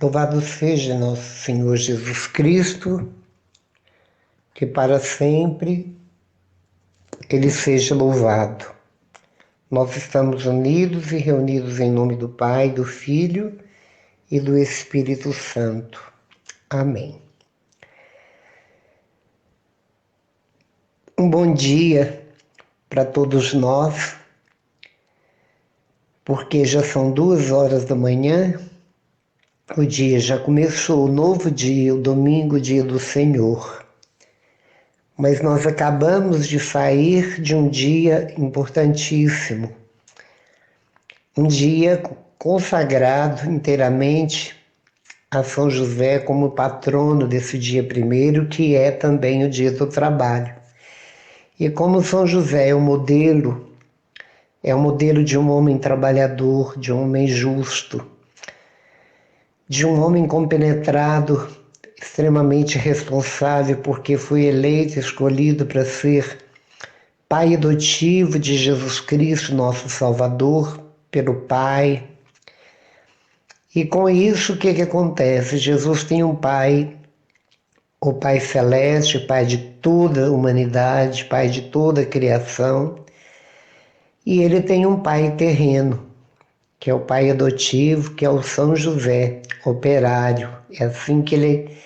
Louvado seja nosso Senhor Jesus Cristo, que para sempre Ele seja louvado. Nós estamos unidos e reunidos em nome do Pai, do Filho e do Espírito Santo. Amém. Um bom dia para todos nós, porque já são 2 horas da manhã, o dia já começou, o novo dia, o domingo, dia do Senhor. Mas nós acabamos de sair de um dia importantíssimo, um dia consagrado inteiramente a São José como patrono desse dia primeiro, que é também o dia do trabalho. E como São José é o modelo de um homem trabalhador, de um homem justo, de um homem compenetrado, extremamente responsável, porque foi eleito, escolhido para ser pai adotivo de Jesus Cristo, nosso Salvador, pelo Pai. E com isso, o que acontece? Jesus tem um Pai, o Pai Celeste, Pai de toda a humanidade, Pai de toda a criação, e ele tem um Pai terreno, que é o Pai adotivo, que é o São José, operário. É assim que ele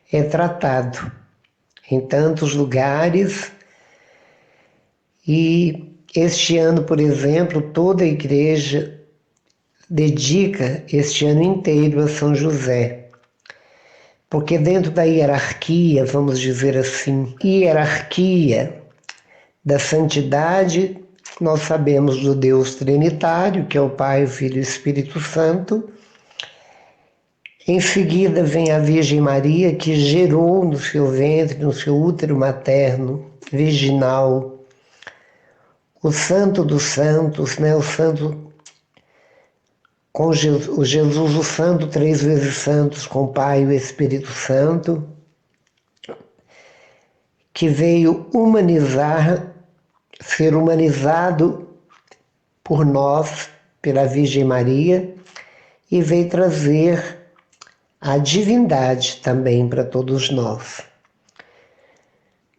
é tratado em tantos lugares. E este ano, por exemplo, toda a igreja dedica este ano inteiro a São José. Porque dentro da hierarquia, vamos dizer assim, hierarquia da santidade, nós sabemos do Deus Trinitário, que é o Pai, o Filho e o Espírito Santo. Em seguida vem a Virgem Maria, que gerou no seu ventre, no seu útero materno, virginal, o Santo dos Santos, né? O Santo com Jesus, o Santo 3 vezes Santos, com o Pai e o Espírito Santo, que veio ser humanizado por nós, pela Virgem Maria, e veio trazer a divindade também para todos nós.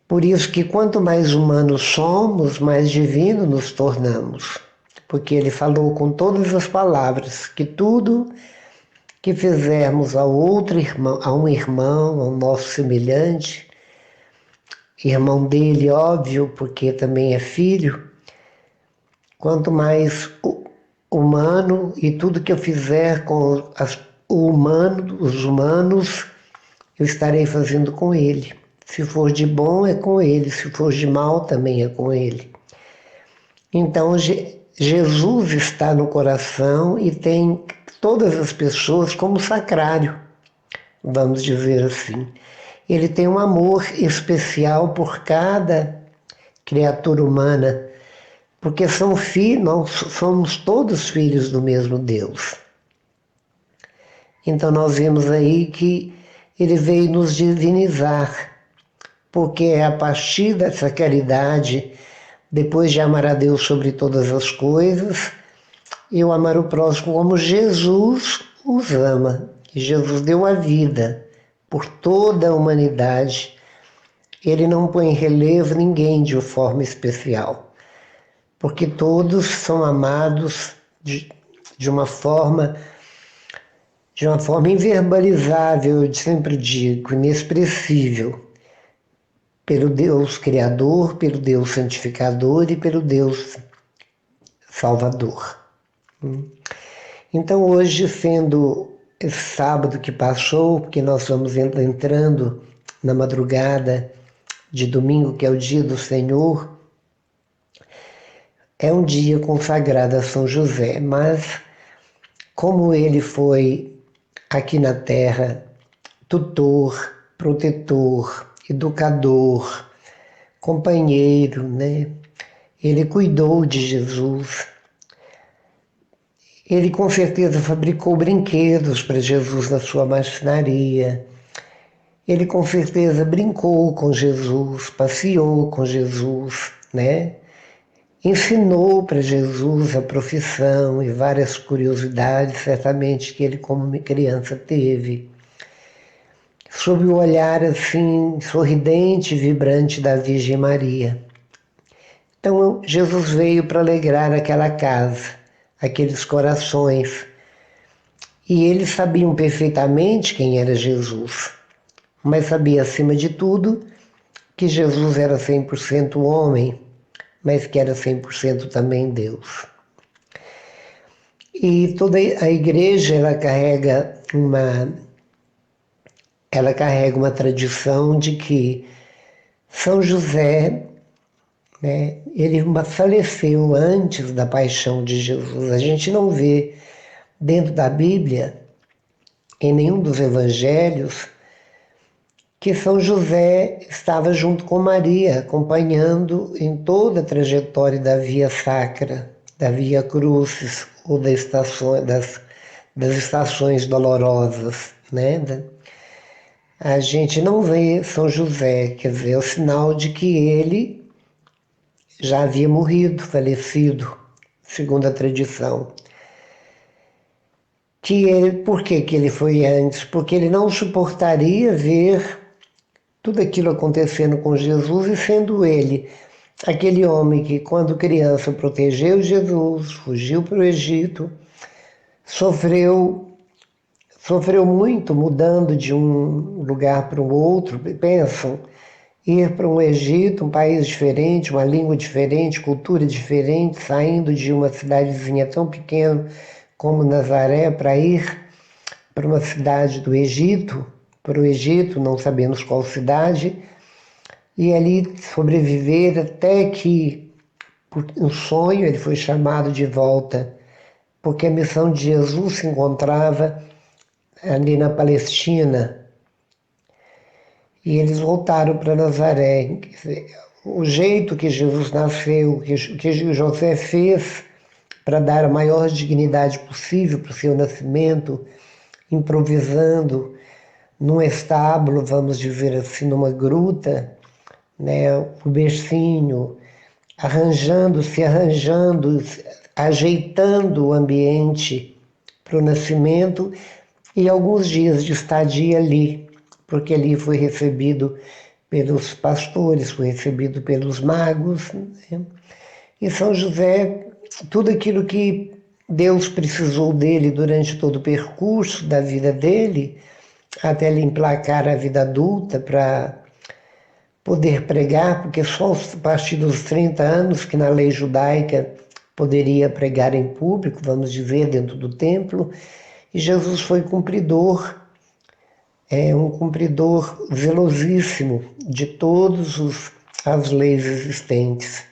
Por isso que quanto mais humanos somos, mais divino nos tornamos. Porque ele falou com todas as palavras que tudo que fizermos ao outro irmão, a um irmão, ao nosso semelhante, irmão dele, óbvio, porque também é filho, quanto mais humano, e tudo que eu fizer com os humanos, eu estarei fazendo com ele. Se for de bom, é com ele. Se for de mal, também é com ele. Então, Jesus está no coração e tem todas as pessoas como sacrário, vamos dizer assim. Ele tem um amor especial por cada criatura humana, porque nós somos todos filhos do mesmo Deus. Então nós vemos aí que ele veio nos divinizar, porque é a partir dessa caridade, depois de amar a Deus sobre todas as coisas, eu amar o próximo como Jesus os ama. E Jesus deu a vida por toda a humanidade. Ele não põe em relevo ninguém de forma especial, porque todos são amados de uma forma inverbalizável, eu sempre digo, inexpressível, pelo Deus Criador, pelo Deus Santificador e pelo Deus Salvador. Então hoje, sendo esse sábado que passou, porque nós estamos entrando na madrugada de domingo, que é o dia do Senhor, é um dia consagrado a São José, mas como ele foi aqui na Terra tutor, protetor, educador, companheiro, né? Ele cuidou de Jesus. Ele com certeza fabricou brinquedos para Jesus na sua marcenaria. Ele com certeza brincou com Jesus, passeou com Jesus, né? ensinou para Jesus a profissão e várias curiosidades, certamente, que ele como criança teve, sob o olhar assim sorridente e vibrante da Virgem Maria. Então Jesus veio para alegrar aquela casa, aqueles corações, e eles sabiam perfeitamente quem era Jesus, mas sabia acima de tudo que Jesus era 100% homem, mas que era 100% também Deus. E toda a igreja ela carrega uma tradição de que São José, né, ele faleceu antes da paixão de Jesus. A gente não vê dentro da Bíblia, em nenhum dos evangelhos, que São José estava junto com Maria, acompanhando em toda a trajetória da Via Sacra, da Via Crucis, ou das estações dolorosas, né? A gente não vê São José, quer dizer, é o sinal de que ele já havia morrido, falecido, segundo a tradição. Por que ele foi antes? Porque ele não suportaria ver tudo aquilo acontecendo com Jesus e sendo ele aquele homem que, quando criança, protegeu Jesus, fugiu para o Egito, sofreu muito mudando de um lugar para o outro. Pensam, ir para um Egito, um país diferente, uma língua diferente, cultura diferente, saindo de uma cidadezinha tão pequena como Nazaré para ir para uma cidade do Egito, para o Egito, não sabemos qual cidade, e ali sobreviver até que, por um sonho, ele foi chamado de volta, porque a missão de Jesus se encontrava ali na Palestina, e eles voltaram para Nazaré. O jeito que Jesus nasceu, que José fez para dar a maior dignidade possível para o seu nascimento, improvisando num estábulo, vamos dizer assim, numa gruta, né, o bercinho, arranjando, ajeitando o ambiente para o nascimento e alguns dias de estadia ali, porque ali foi recebido pelos pastores, foi recebido pelos magos, né? E São José, tudo aquilo que Deus precisou dele durante todo o percurso da vida dele, até ele emplacar a vida adulta para poder pregar, porque só a partir dos 30 anos que na lei judaica poderia pregar em público, vamos dizer, dentro do templo, e Jesus foi um cumpridor zelosíssimo de todas as leis existentes.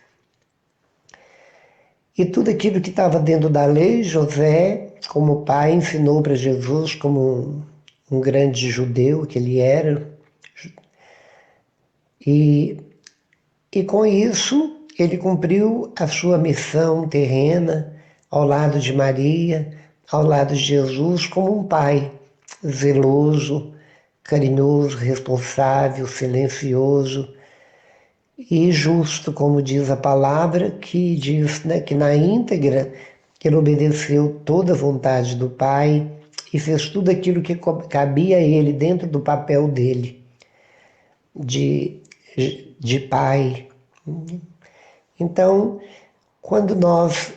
E tudo aquilo que estava dentro da lei, José, como pai, ensinou para Jesus, como um grande judeu que ele era. E com isso, ele cumpriu a sua missão terrena ao lado de Maria, ao lado de Jesus, como um pai zeloso, carinhoso, responsável, silencioso e justo, como diz a palavra, que diz, né, que na íntegra ele obedeceu toda a vontade do Pai e fez tudo aquilo que cabia a ele dentro do papel dele de pai. Então, quando nós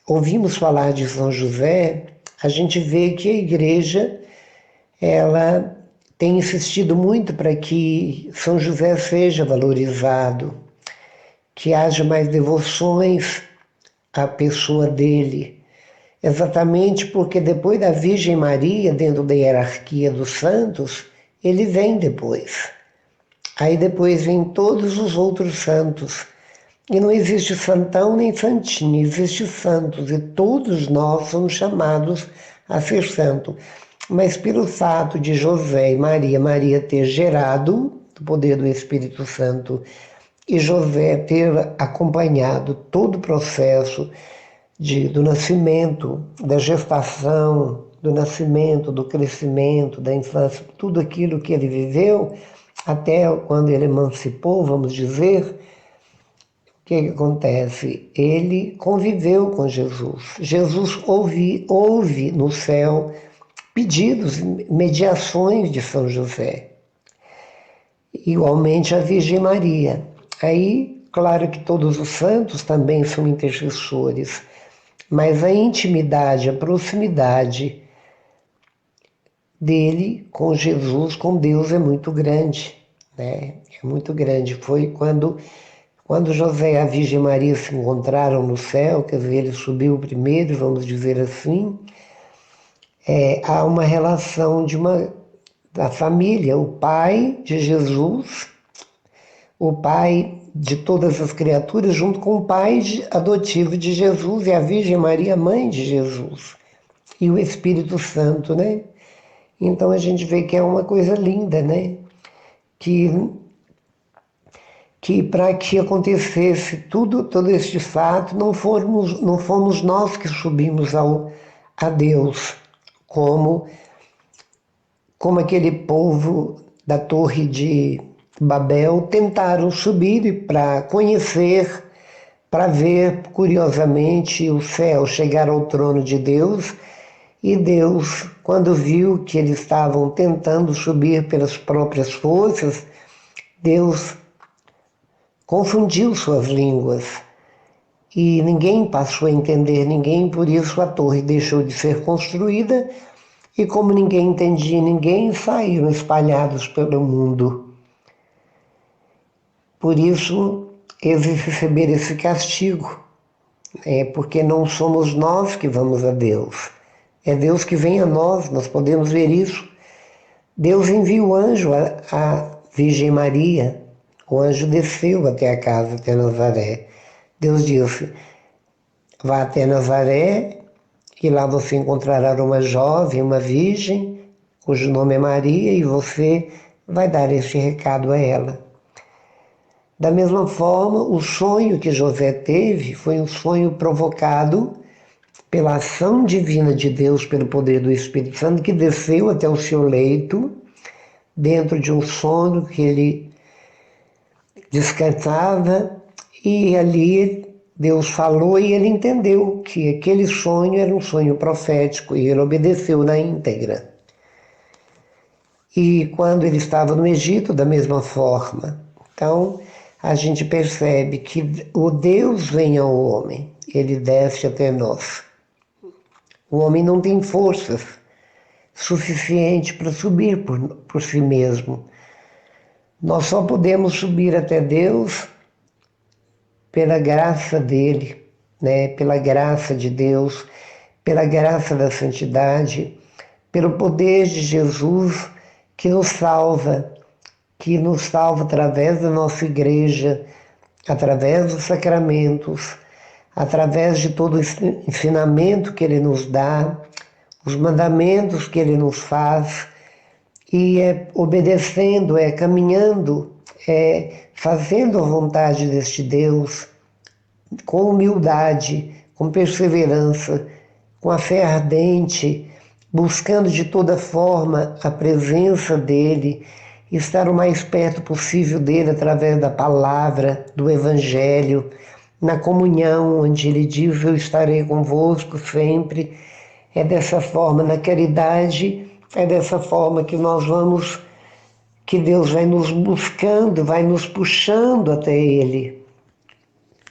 ouvimos falar de São José, a gente vê que a igreja ela tem insistido muito para que São José seja valorizado, que haja mais devoções à pessoa dele, exatamente porque depois da Virgem Maria, dentro da hierarquia dos santos, ele vem depois. Aí depois vem todos os outros santos. E não existe santão nem santinho, existe santos, e todos nós somos chamados a ser santo. Mas pelo fato de José e Maria ter gerado o poder do Espírito Santo e José ter acompanhado todo o processo do nascimento, da gestação, do nascimento, do crescimento, da infância, tudo aquilo que ele viveu, até quando ele emancipou, vamos dizer, que acontece? Ele conviveu com Jesus. Jesus ouve no céu pedidos, mediações de São José. Igualmente a Virgem Maria. Aí, claro que todos os santos também são intercessores, mas a intimidade, a proximidade dele com Jesus, com Deus, é muito grande, né? É muito grande. Foi quando José e a Virgem Maria se encontraram no céu, quer dizer, ele subiu primeiro, vamos dizer assim, há uma relação da família, o pai de Jesus, o pai de todas as criaturas, junto com o pai adotivo de Jesus e a Virgem Maria, mãe de Jesus, e o Espírito Santo, né? Então a gente vê que é uma coisa linda, né? Que para que acontecesse todo este fato, não fomos nós que subimos a Deus, como aquele povo da Torre de Babel tentaram subir para conhecer, para ver curiosamente o céu, chegar ao trono de Deus. E Deus, quando viu que eles estavam tentando subir pelas próprias forças, Deus confundiu suas línguas e ninguém passou a entender ninguém, por isso a torre deixou de ser construída e como ninguém entendia ninguém, saíram espalhados pelo mundo. Por isso eles receberam esse castigo, porque não somos nós que vamos a Deus, é Deus que vem a nós podemos ver isso. Deus envia o anjo à Virgem Maria. O anjo desceu até a casa, até Nazaré. Deus disse, vá até Nazaré e lá você encontrará uma jovem, uma virgem, cujo nome é Maria, e você vai dar esse recado a ela. Da mesma forma, o sonho que José teve foi um sonho provocado pela ação divina de Deus, pelo poder do Espírito Santo, que desceu até o seu leito, dentro de um sono que ele descansava, e ali Deus falou e ele entendeu que aquele sonho era um sonho profético e ele obedeceu na íntegra. E quando ele estava no Egito, da mesma forma. Então, a gente percebe que o Deus vem ao homem, ele desce até nós. O homem não tem forças suficientes para subir por si mesmo. Nós só podemos subir até Deus pela graça dele, né? Pela graça de Deus, pela graça da santidade, pelo poder de Jesus que nos salva através da nossa igreja, através dos sacramentos, através de todo o ensinamento que ele nos dá, os mandamentos que ele nos faz, e obedecendo, caminhando, fazendo a vontade deste Deus, com humildade, com perseverança, com a fé ardente, buscando de toda forma a presença dele, estar o mais perto possível dele através da palavra, do Evangelho, na comunhão, onde ele diz, eu estarei convosco sempre. É dessa forma, na caridade, é dessa forma que que Deus vai nos buscando, vai nos puxando até ele.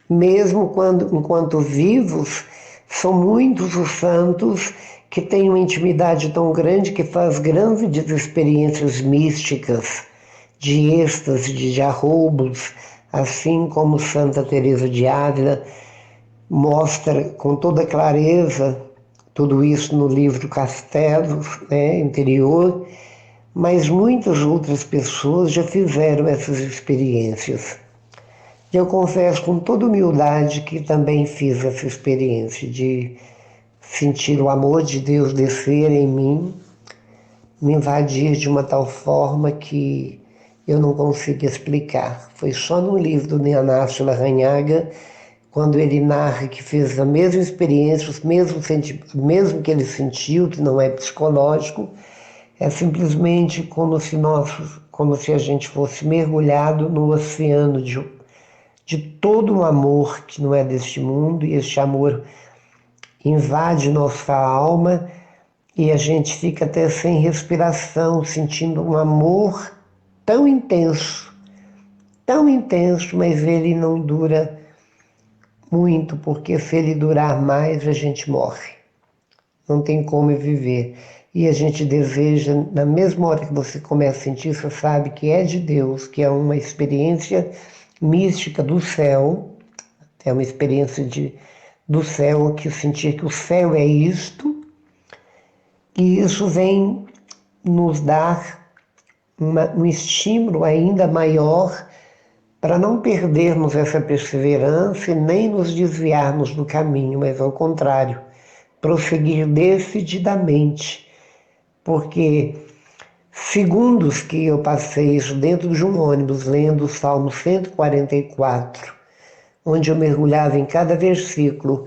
Mesmo enquanto vivos, são muitos os santos que têm uma intimidade tão grande que faz grandes experiências místicas, de êxtase, de arroubos, assim como Santa Teresa de Ávila mostra com toda clareza tudo isso no livro Castelos, Interior, mas muitas outras pessoas já fizeram essas experiências. Eu confesso com toda humildade que também fiz essa experiência de sentir o amor de Deus descer em mim, me invadir de uma tal forma que eu não consigo explicar. Foi só no livro do Inácio Larrañaga, quando ele narra que fez a mesma experiência, mesmo que ele sentiu, que não é psicológico, é simplesmente como se a gente fosse mergulhado no oceano de de todo um amor que não é deste mundo, e este amor invade nossa alma e a gente fica até sem respiração, sentindo um amor tão intenso, mas ele não dura muito, porque se ele durar mais, a gente morre. Não tem como viver. E a gente deseja, na mesma hora que você começa a sentir, você sabe que é de Deus, que é uma experiência mística do céu, é uma experiência do céu, que sentir que o céu é isto, e isso vem nos dar um estímulo ainda maior para não perdermos essa perseverança e nem nos desviarmos do caminho, mas ao contrário, prosseguir decididamente, porque segundos que eu passei isso dentro de um ônibus, lendo o Salmo 144, onde eu mergulhava em cada versículo,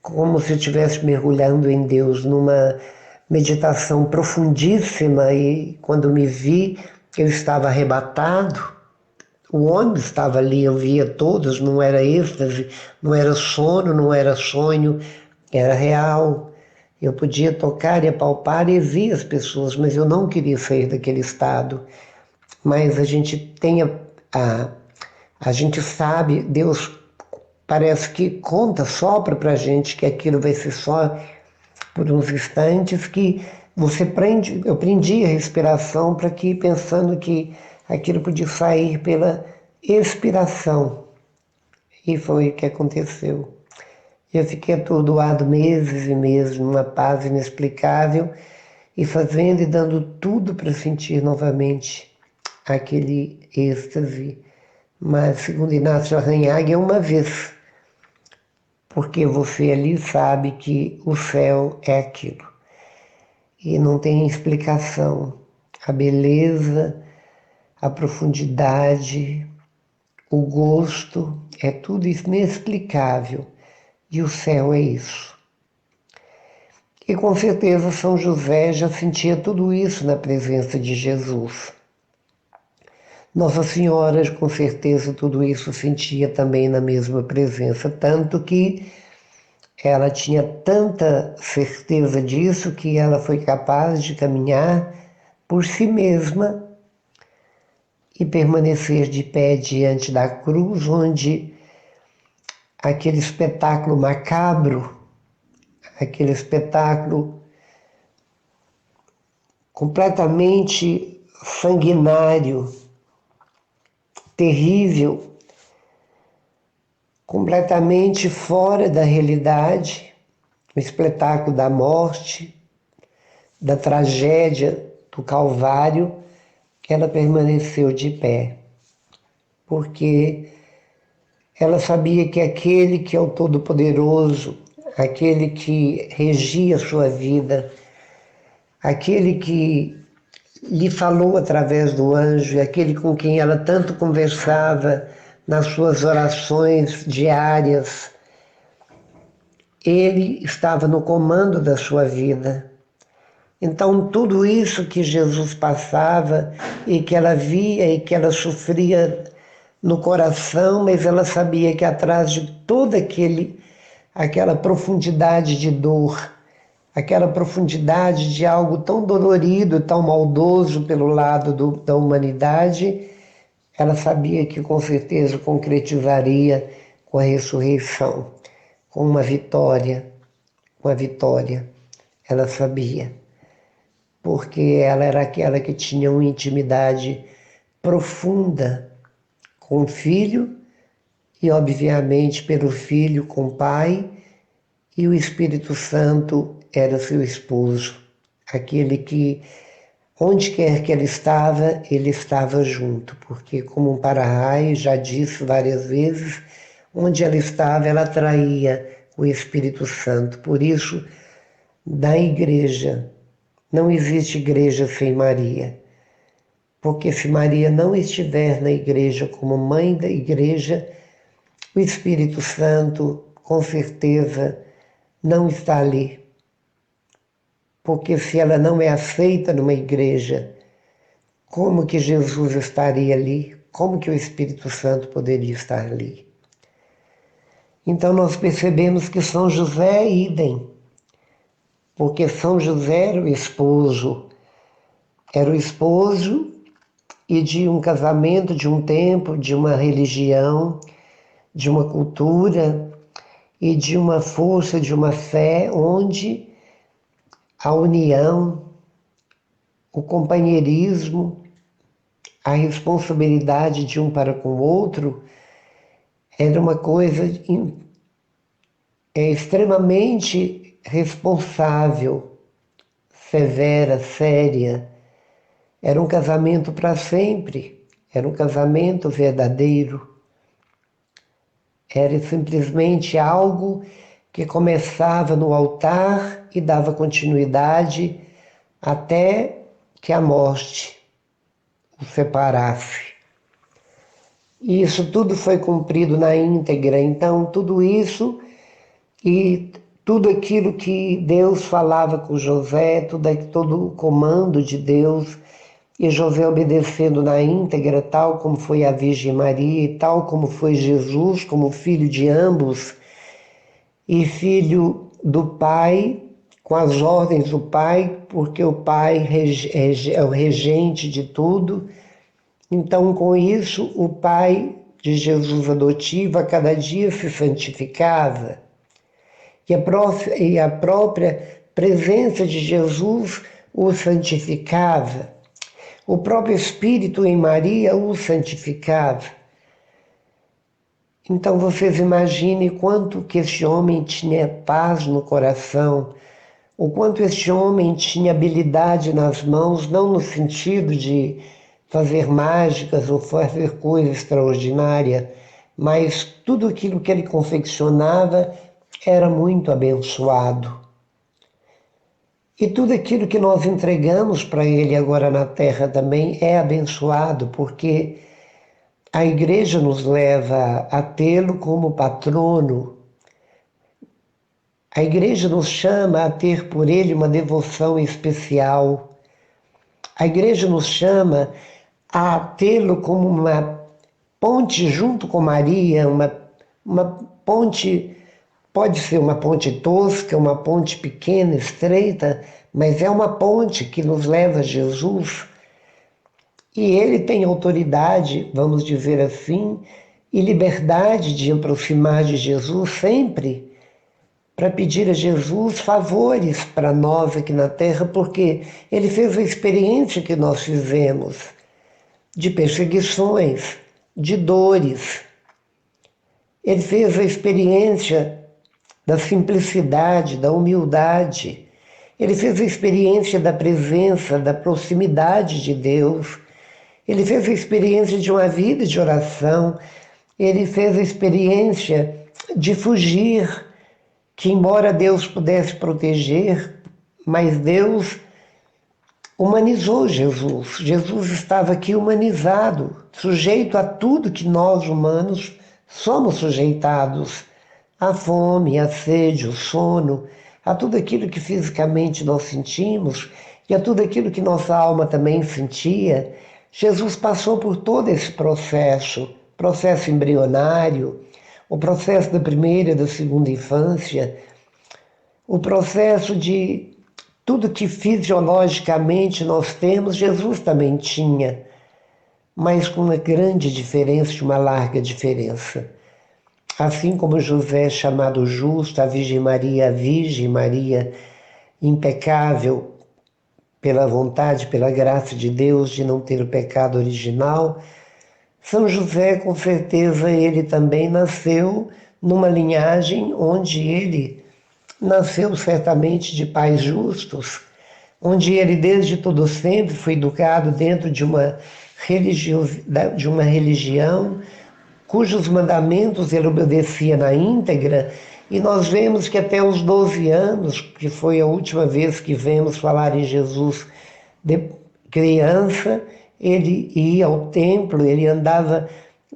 como se eu estivesse mergulhando em Deus numa meditação profundíssima, e quando me vi, eu estava arrebatado. O ônibus estava ali, eu via todos, não era êxtase, não era sono, não era sonho, era real. Eu podia tocar e apalpar e via as pessoas, mas eu não queria sair daquele estado. Mas a gente a gente sabe, Deus parece que conta, sopra pra gente que aquilo vai ser só por uns instantes, que eu prendi a respiração para que, pensando que aquilo podia sair pela expiração. E foi o que aconteceu. Eu fiquei atordoado meses e meses, numa paz inexplicável, e fazendo e dando tudo para sentir novamente aquele êxtase. Mas, segundo Inácio Arranhaga, é uma vez, porque você ali sabe que o céu é aquilo. E não tem explicação. A beleza, a profundidade, o gosto, é tudo inexplicável. E o céu é isso. E com certeza São José já sentia tudo isso na presença de Jesus. Nossa Senhora, com certeza, tudo isso sentia também na mesma presença, tanto que ela tinha tanta certeza disso que ela foi capaz de caminhar por si mesma e permanecer de pé diante da cruz, onde aquele espetáculo macabro, aquele espetáculo completamente sanguinário, terrível, completamente fora da realidade, o espetáculo da morte, da tragédia, do Calvário, ela permaneceu de pé, porque ela sabia que aquele que é o Todo-Poderoso, aquele que regia a sua vida, aquele que lhe falou através do anjo, aquele com quem ela tanto conversava nas suas orações diárias, ele estava no comando da sua vida. Então, tudo isso que Jesus passava e que ela via e que ela sofria no coração, mas ela sabia que atrás de toda aquela profundidade de dor, aquela profundidade de algo tão dolorido, tão maldoso pelo lado da humanidade, ela sabia que com certeza concretizaria com a ressurreição, com uma vitória, ela sabia, porque ela era aquela que tinha uma intimidade profunda com o Filho e, obviamente, pelo Filho com o Pai, e o Espírito Santo era seu esposo, aquele que, onde quer que ele estava junto, porque, como um para-raio, já disse várias vezes, onde ela estava, ela atraía o Espírito Santo. Por isso, da igreja, não existe igreja sem Maria, porque se Maria não estiver na igreja como mãe da igreja, o Espírito Santo, com certeza, não está ali. Porque se ela não é aceita numa igreja, como que Jesus estaria ali? Como que o Espírito Santo poderia estar ali? Então nós percebemos que São José é idem, porque São José era o esposo e de um casamento, de um tempo, de uma religião, de uma cultura e de uma força, de uma fé, onde a união, o companheirismo, a responsabilidade de um para com o outro era uma coisa extremamente responsável, severa, séria. Era um casamento para sempre, era um casamento verdadeiro. Era simplesmente algo que começava no altar e dava continuidade até que a morte o separasse. E isso tudo foi cumprido na íntegra. Então, tudo isso e tudo aquilo que Deus falava com José, todo o comando de Deus, e José obedecendo na íntegra, tal como foi a Virgem Maria, e tal como foi Jesus, como filho de ambos, e filho do Pai, com as ordens do Pai, porque o Pai é o regente de tudo. Então, com isso, o Pai de Jesus adotivo a cada dia se santificava. E a própria presença de Jesus o santificava. O próprio Espírito em Maria o santificava. Então vocês imaginem quanto que este homem tinha paz no coração, o quanto este homem tinha habilidade nas mãos, não no sentido de fazer mágicas ou fazer coisa extraordinária, mas tudo aquilo que ele confeccionava era muito abençoado. E tudo aquilo que nós entregamos para ele agora na terra também é abençoado, porque a igreja nos leva a tê-lo como patrono. A igreja nos chama a ter por ele uma devoção especial. A igreja nos chama a tê-lo como uma ponte junto com Maria, uma ponte, pode ser uma ponte tosca, uma ponte pequena, estreita, mas é uma ponte que nos leva a Jesus. E ele tem autoridade, vamos dizer assim, e liberdade de aproximar de Jesus sempre, para pedir a Jesus favores para nós aqui na Terra, porque ele fez a experiência que nós fizemos de perseguições, de dores. Ele fez a experiência da simplicidade, da humildade. Ele fez a experiência da presença, da proximidade de Deus. Ele fez a experiência de uma vida de oração. Ele fez a experiência de fugir, que embora Deus pudesse proteger, mas Deus humanizou Jesus. Jesus estava aqui humanizado, sujeito a tudo que nós humanos somos sujeitados, a fome, a sede, o sono, a tudo aquilo que fisicamente nós sentimos e a tudo aquilo que nossa alma também sentia. Jesus passou por todo esse processo embrionário, o processo da primeira e da segunda infância, o processo de tudo que fisiologicamente nós temos, Jesus também tinha, mas com uma grande diferença, uma larga diferença. Assim como José, chamado justo, a Virgem Maria impecável pela vontade, pela graça de Deus de não ter o pecado original, São José, com certeza, ele também nasceu numa linhagem onde ele nasceu certamente de pais justos, onde ele desde todo sempre foi educado dentro de uma religião cujos mandamentos ele obedecia na íntegra, e nós vemos que até os 12 anos, que foi a última vez que vemos falar em Jesus de criança, ele ia ao templo, ele andava,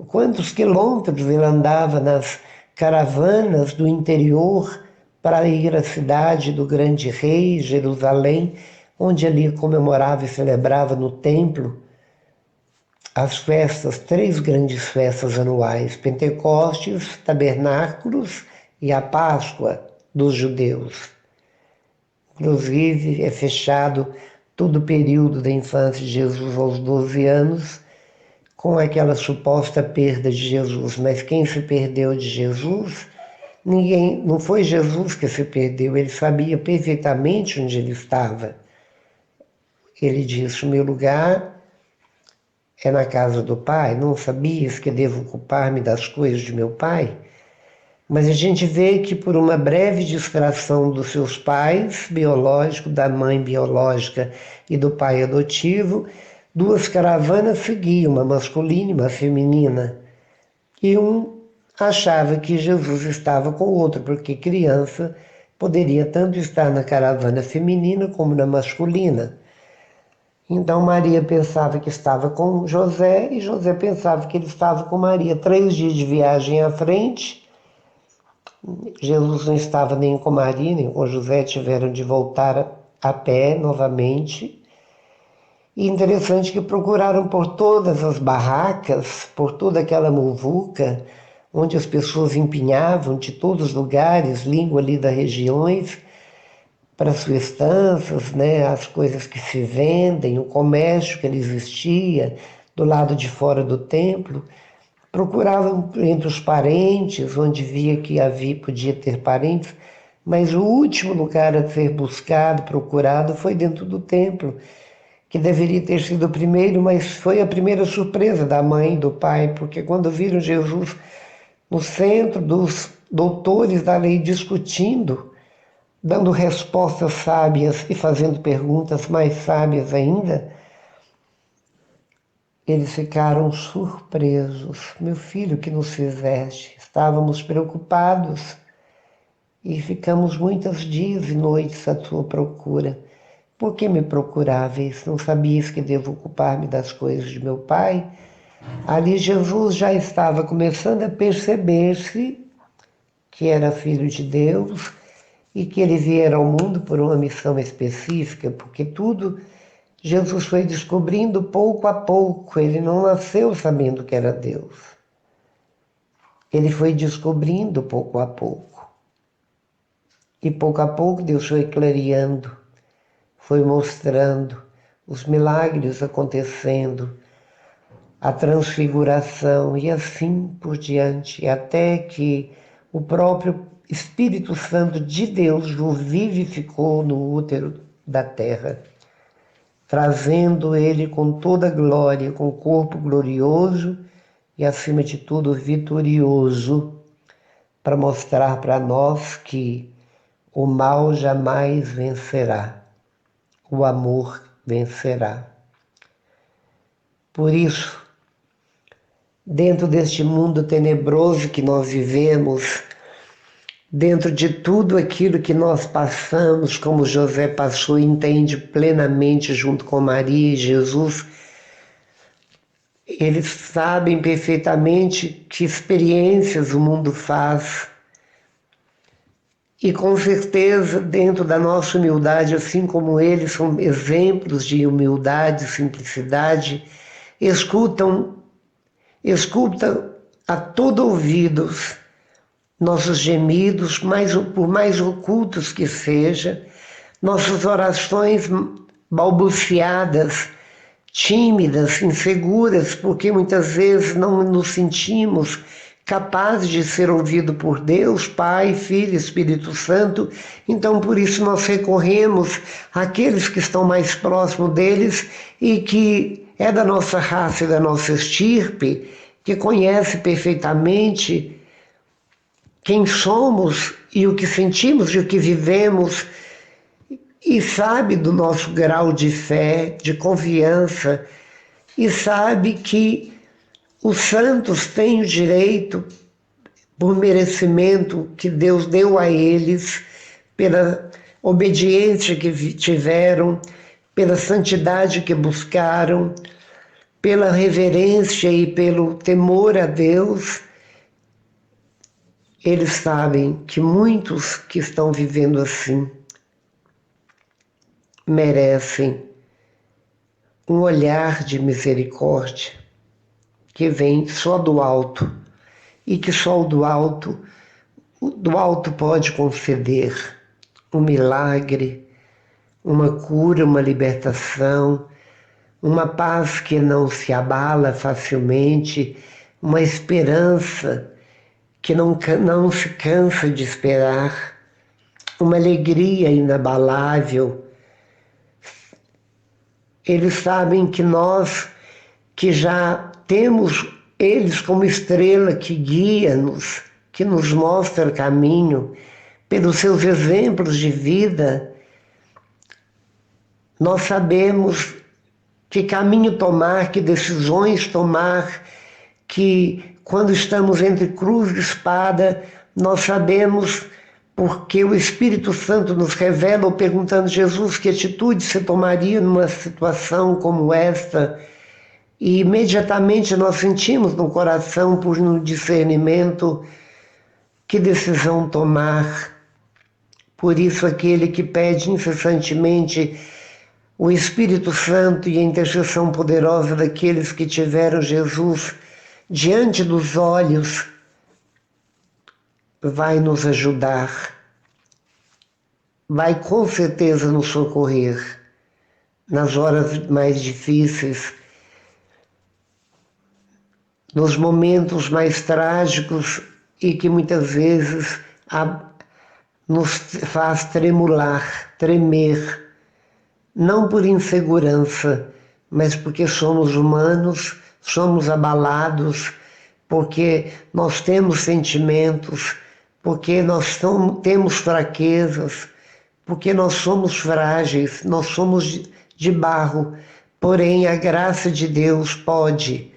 quantos quilômetros ele andava nas caravanas do interior para ir à cidade do grande rei, Jerusalém, onde ele comemorava e celebrava no templo as festas, 3 grandes festas anuais: Pentecostes, Tabernáculos e a Páscoa dos judeus. Inclusive, é fechado todo o período da infância de Jesus aos 12 anos com aquela suposta perda de Jesus. Mas quem se perdeu de Jesus? Ninguém, não foi Jesus que se perdeu, ele sabia perfeitamente onde ele estava. Ele disse: o meu lugar é na casa do Pai. Não sabias que devo ocupar-me das coisas de meu Pai? Mas a gente vê que por uma breve distração dos seus pais biológicos, da mãe biológica e do pai adotivo, 2 caravanas seguiam, uma masculina e uma feminina. E um achava que Jesus estava com o outro, porque criança poderia tanto estar na caravana feminina como na masculina. Então Maria pensava que estava com José e José pensava que ele estava com Maria. 3 dias de viagem à frente, Jesus não estava nem com Maria, nem com José, tiveram de voltar a pé novamente. E interessante que procuraram por todas as barracas, por toda aquela muvuca, onde as pessoas empinhavam de todos os lugares, língua ali das regiões, para suas estanças, né, as coisas que se vendem, o comércio que ele existia do lado de fora do templo. Procuravam entre os parentes, onde via que podia ter parentes, mas o último lugar a ser buscado, procurado, foi dentro do templo, que deveria ter sido o primeiro, mas foi a primeira surpresa da mãe e do pai, porque quando viram Jesus no centro dos doutores da lei discutindo, dando respostas sábias e fazendo perguntas mais sábias ainda, eles ficaram surpresos. Meu filho, que nos fizeste? Estávamos preocupados e ficamos muitos dias e noites à tua procura. Por que me procuráveis? Não sabias que devo ocupar-me das coisas de meu Pai? Ali Jesus já estava começando a perceber-se que era filho de Deus e que ele viera ao mundo por uma missão específica, porque tudo Jesus foi descobrindo pouco a pouco. Ele não nasceu sabendo que era Deus. Ele foi descobrindo pouco a pouco. E pouco a pouco Deus foi clareando, foi mostrando os milagres acontecendo, a transfiguração e assim por diante, até que o próprio Espírito Santo de Deus o vivificou no útero da terra, trazendo ele com toda a glória, com o corpo glorioso e, acima de tudo, vitorioso, para mostrar para nós que o mal jamais vencerá, o amor vencerá. Por isso, dentro deste mundo tenebroso que nós vivemos, dentro de tudo aquilo que nós passamos, como José passou e entende plenamente junto com Maria e Jesus, eles sabem perfeitamente que experiências o mundo faz. E com certeza, dentro da nossa humildade, assim como eles são exemplos de humildade e simplicidade, escutam a todo ouvidos nossos gemidos, por mais ocultos que sejam, nossas orações balbuciadas, tímidas, inseguras, porque muitas vezes não nos sentimos capazes de ser ouvidos por Deus, Pai, Filho, Espírito Santo. Então, por isso, nós recorremos àqueles que estão mais próximos deles e que é da nossa raça e da nossa estirpe, que conhece perfeitamente quem somos e o que sentimos e o que vivemos, e sabe do nosso grau de fé, de confiança, e sabe que os santos têm o direito, por merecimento que Deus deu a eles, pela obediência que tiveram, pela santidade que buscaram, pela reverência e pelo temor a Deus. Eles sabem que muitos que estão vivendo assim merecem um olhar de misericórdia, que vem só do alto e que só o do alto pode conceder um milagre, uma cura, uma libertação, uma paz que não se abala facilmente, uma esperança que não se cansa de esperar, uma alegria inabalável. Eles sabem que nós, que já temos eles como estrela que guia-nos, que nos mostra o caminho, pelos seus exemplos de vida, nós sabemos que caminho tomar, que decisões tomar, que quando estamos entre cruz e espada, nós sabemos porque o Espírito Santo nos revela, perguntando: Jesus, que atitude você tomaria numa situação como esta? E imediatamente nós sentimos no coração, por um discernimento, que decisão tomar. Por isso, aquele que pede incessantemente o Espírito Santo e a intercessão poderosa daqueles que tiveram Jesus diante dos olhos, vai nos ajudar, vai com certeza nos socorrer nas horas mais difíceis, nos momentos mais trágicos e que muitas vezes nos faz tremular, tremer, não por insegurança, mas porque somos humanos, somos abalados, porque nós temos sentimentos, porque nós temos fraquezas, porque nós somos frágeis, nós somos de barro, porém a graça de Deus pode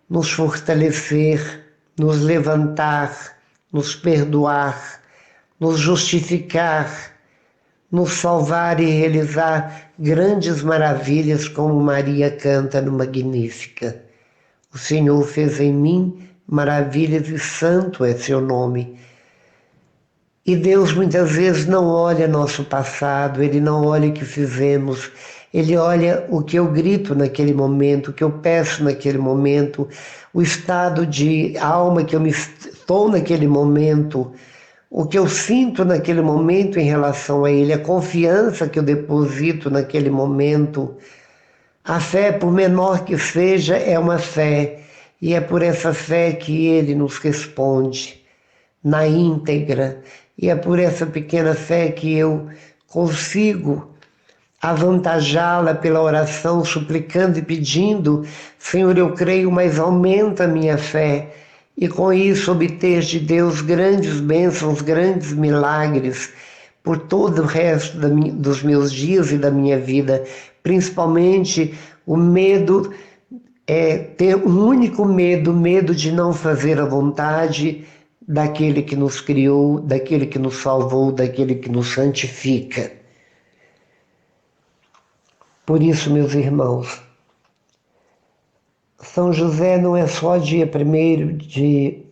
nos fortalecer, nos levantar, nos perdoar, nos justificar, nos salvar e realizar grandes maravilhas, como Maria canta no Magnífica. O Senhor fez em mim maravilhas e santo é seu nome. E Deus muitas vezes não olha nosso passado, Ele não olha o que fizemos, Ele olha o que eu grito naquele momento, o que eu peço naquele momento, o estado de alma que eu estou naquele momento, o que eu sinto naquele momento em relação a Ele, a confiança que eu deposito naquele momento. A fé, por menor que seja, é uma fé, e é por essa fé que Ele nos responde na íntegra, e é por essa pequena fé que eu consigo avantajá-la pela oração, suplicando e pedindo: Senhor, eu creio, mas aumenta a minha fé, e com isso obter de Deus grandes bênçãos, grandes milagres por todo o resto dos meus dias e da minha vida. Principalmente o medo, ter um único medo de não fazer a vontade daquele que nos criou, daquele que nos salvou, daquele que nos santifica. Por isso, meus irmãos, São José não é só dia 1º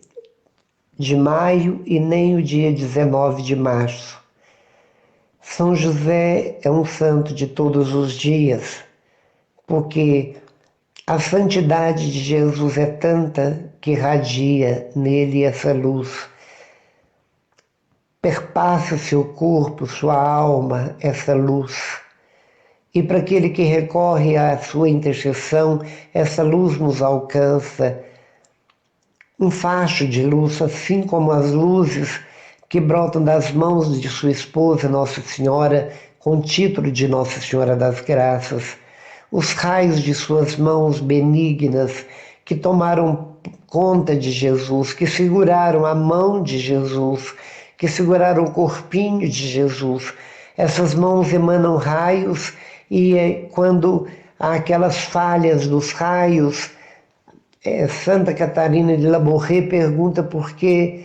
de maio e nem o dia 19 de março. São José é um santo de todos os dias, porque a santidade de Jesus é tanta que irradia nele essa luz. Perpassa seu corpo, sua alma, essa luz. E para aquele que recorre à sua intercessão, essa luz nos alcança. Um facho de luz, assim como as luzes que brotam das mãos de sua esposa, Nossa Senhora, com o título de Nossa Senhora das Graças. Os raios de suas mãos benignas que tomaram conta de Jesus, que seguraram a mão de Jesus, que seguraram o corpinho de Jesus. Essas mãos emanam raios e quando há aquelas falhas dos raios, Santa Catarina de Labouré pergunta por que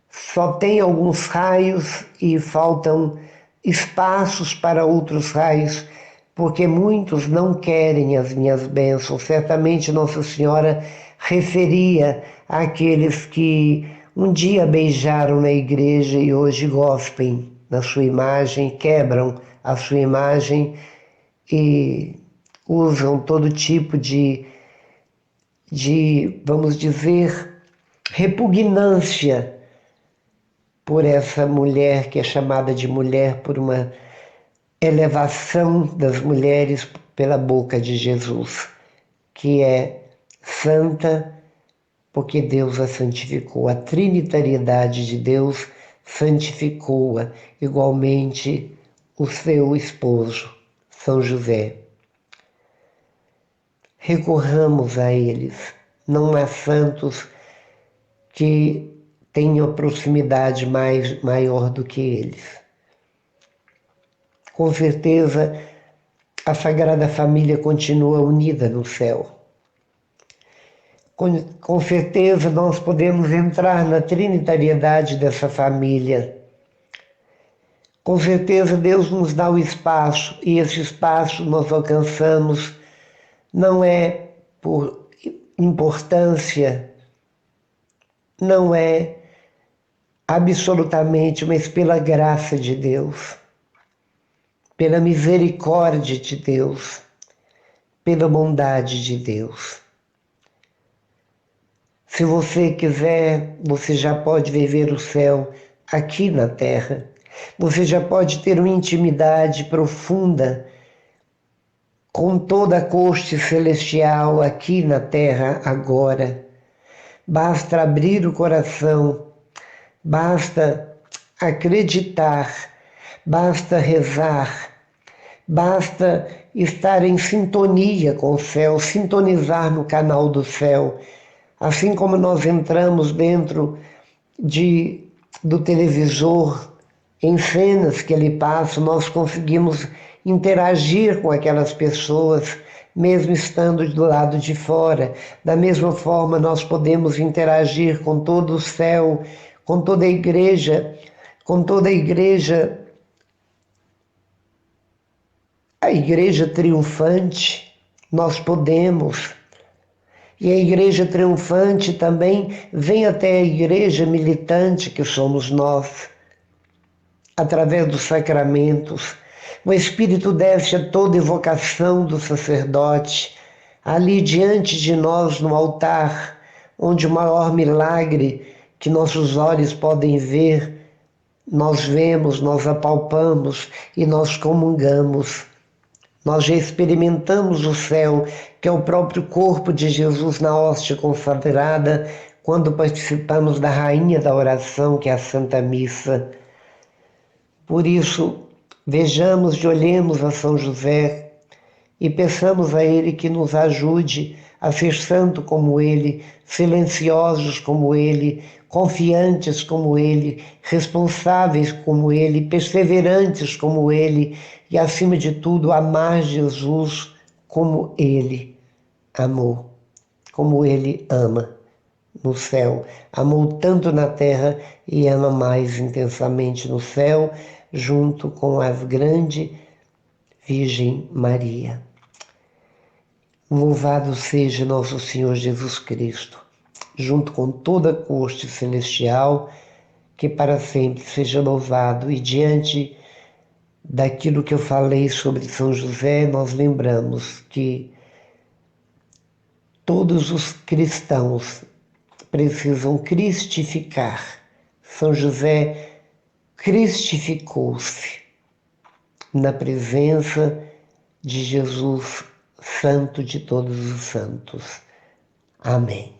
só tem alguns raios e faltam espaços para outros raios, porque muitos não querem as minhas bênçãos. Certamente Nossa Senhora referia àqueles que um dia beijaram na igreja e hoje gospem da sua imagem, quebram a sua imagem e usam todo tipo de vamos dizer, repugnância por essa mulher que é chamada de mulher, por uma elevação das mulheres pela boca de Jesus, que é santa porque Deus a santificou. A trinitariedade de Deus santificou-a, igualmente o seu esposo, São José. Recorramos a eles. Não há santos que tenham proximidade maior do que eles. Com certeza, a Sagrada Família continua unida no céu. Com certeza, nós podemos entrar na trinitariedade dessa família. Com certeza, Deus nos dá o espaço, e esse espaço nós alcançamos não é por importância, não é absolutamente, mas pela graça de Deus, pela misericórdia de Deus, pela bondade de Deus. Se você quiser, você já pode viver o céu aqui na terra. Você já pode ter uma intimidade profunda com toda a corte celestial aqui na terra agora. Basta abrir o coração, basta acreditar, basta rezar, basta estar em sintonia com o céu, sintonizar no canal do céu. Assim como nós entramos dentro do televisor, em cenas que ele passa, nós conseguimos interagir com aquelas pessoas, mesmo estando do lado de fora. Da mesma forma, nós podemos interagir com todo o céu, com toda a igreja, a igreja triunfante, nós podemos. E a igreja triunfante também vem até a igreja militante, que somos nós, através dos sacramentos. O Espírito desce a toda evocação do sacerdote, ali diante de nós no altar, onde o maior milagre que nossos olhos podem ver, nós vemos, nós apalpamos e nós comungamos. Nós já experimentamos o céu, que é o próprio corpo de Jesus na hóstia consagrada, quando participamos da rainha da oração, que é a Santa Missa. Por isso, vejamos e olhemos a São José e peçamos a ele que nos ajude a ser santo como ele, silenciosos como ele, confiantes como ele, responsáveis como ele, perseverantes como ele e, acima de tudo, amar Jesus como ele amou, como ele ama no céu. Amou tanto na terra e ama mais intensamente no céu, junto com a grande Virgem Maria. Louvado seja nosso Senhor Jesus Cristo, junto com toda a corte celestial, que para sempre seja louvado. E diante daquilo que eu falei sobre São José, nós lembramos que todos os cristãos precisam cristificar. São José cristificou-se na presença de Jesus, Santo de todos os santos. Amém.